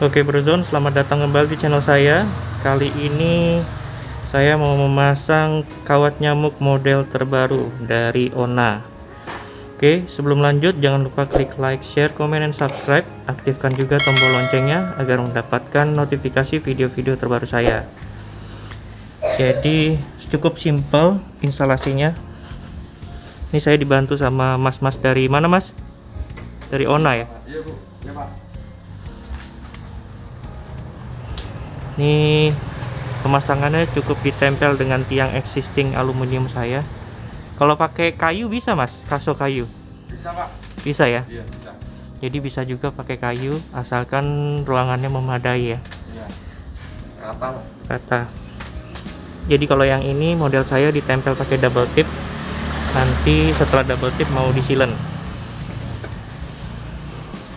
Oke Brozone, selamat datang kembali di channel saya. Kali ini saya mau memasang kawat nyamuk model terbaru dari Ona. Oke, sebelum lanjut jangan lupa klik like, share, comment, dan subscribe. Aktifkan juga tombol loncengnya agar mendapatkan notifikasi video-video terbaru saya. Jadi cukup simple instalasinya. Ini saya dibantu sama mas-mas dari mana, Mas? Dari Ona ya? Iya Bu, ya Pak. Ini pemasangannya cukup ditempel dengan tiang existing aluminium saya. Kalau pakai kayu bisa, Mas? Kaso kayu Bisa Pak? bisa ya? Iya bisa. Jadi bisa juga pakai kayu asalkan ruangannya memadai ya, Iya. Rata Pak. rata. Jadi kalau yang ini model saya ditempel pakai double tip. Nanti setelah double tip mau disilen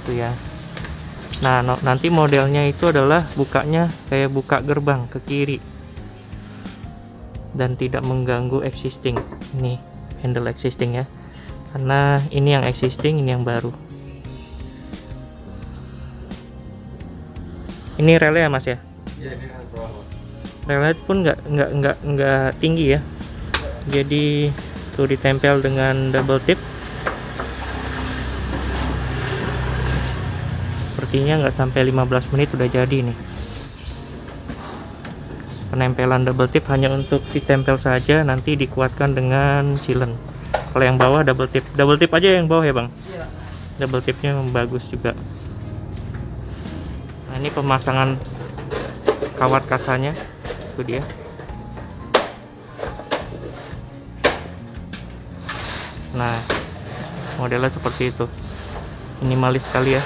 itu ya. Nah, nanti modelnya itu adalah bukanya kayak buka gerbang ke kiri dan tidak mengganggu existing. Ini handle existing ya, karena ini yang existing, ini yang baru. Ini relnya ya, Mas ya? Iya ini kan bawah Pak. Relnya pun nggak tinggi ya, jadi tuh ditempel dengan double tip. Sepertinya nggak sampai 15 menit udah jadi nih. Penempelan double tip hanya untuk ditempel saja, nanti dikuatkan dengan silen. Kalau yang bawah double tip aja yang bawah ya Bang. Iya. Double tipnya bagus juga. Nah, ini pemasangan kawat kasanya, itu dia. Nah, modelnya seperti itu, minimalis sekali ya.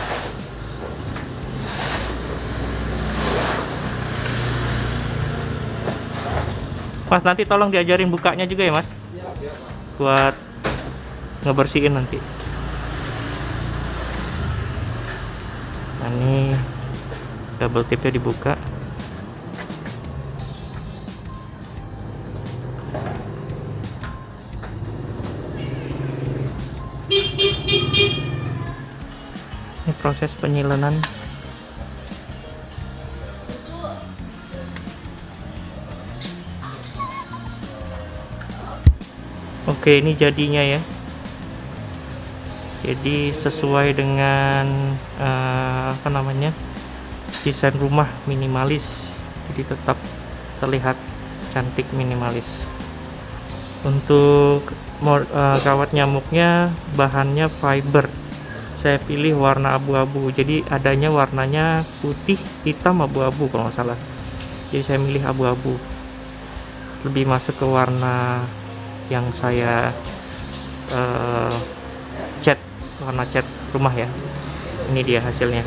Mas, nanti tolong diajarin bukanya juga ya Mas, Iya Pak. buat ngebersihin nanti. Nah, ini double tipnya dibuka. Ini proses penyilenan. Oke, ini jadinya ya. Jadi sesuai dengan apa namanya, desain rumah minimalis. Jadi tetap terlihat cantik minimalis. Untuk kawat nyamuknya bahannya fiber. Saya pilih warna abu-abu. Jadi adanya warnanya putih, hitam, abu-abu kalau nggak salah. Jadi saya milih abu-abu. Lebih masuk ke warna yang saya cat, warna cat rumah ya. Ini dia hasilnya.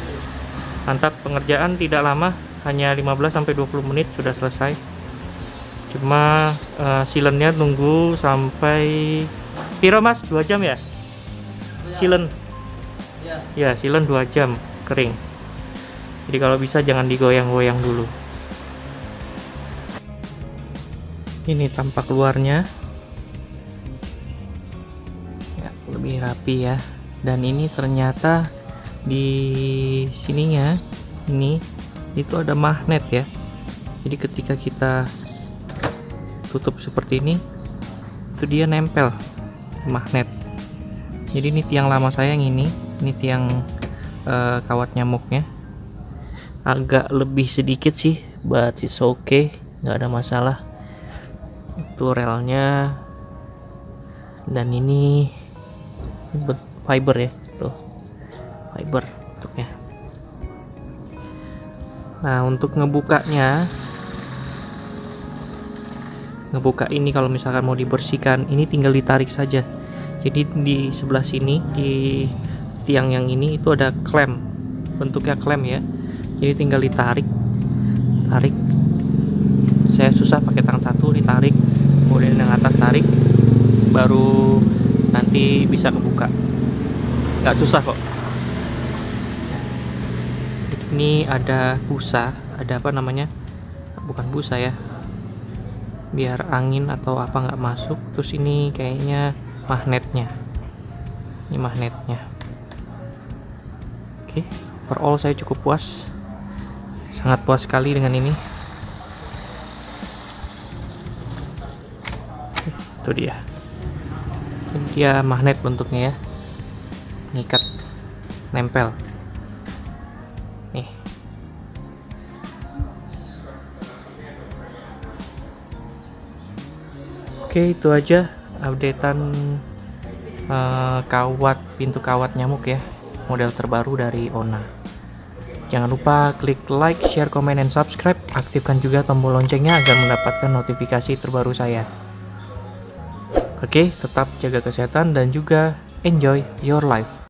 Mantap, pengerjaan tidak lama, hanya 15-20 menit sudah selesai. Cuma silennya tunggu sampai piro Mas? 2 jam ya? Silen. Ya, silen 2 jam kering. Jadi kalau bisa jangan digoyang-goyang dulu. Ini tampak luarnya. Ya, lebih rapi ya. Dan ini ternyata di sininya ini itu ada magnet ya. Jadi ketika kita tutup seperti ini, itu dia nempel magnet. Jadi ini tiang lama saya yang ini tiang kawat nyamuknya. Agak lebih sedikit sih, but it's okay, nggak ada masalah. Itu relnya, dan ini fiber ya, tuh fiber bentuknya. Nah, untuk ngebuka ini kalau misalkan mau dibersihkan, ini tinggal ditarik saja. Jadi di sebelah sini, di tiang yang ini itu ada klem, bentuknya klem ya. Jadi tinggal tarik. Saya susah pakai tangan satu, ditarik, kemudian yang atas tarik, baru nanti bisa kebuka. Nggak susah kok. Ini ada busa, ada apa namanya? Bukan busa ya, biar angin atau apa nggak masuk. Terus ini kayaknya magnetnya. Ini magnetnya. Oke, overall saya cukup puas. Sangat puas sekali dengan ini. Itu dia. Dia magnet bentuknya ya. Ngikat, nempel. Nih. Oke, itu aja updatean kawat, pintu kawat nyamuk ya, model terbaru dari Onna. Jangan lupa klik like, share, komen, dan subscribe. Aktifkan juga tombol loncengnya agar mendapatkan notifikasi terbaru saya. Oke, tetap jaga kesehatan dan juga enjoy your life.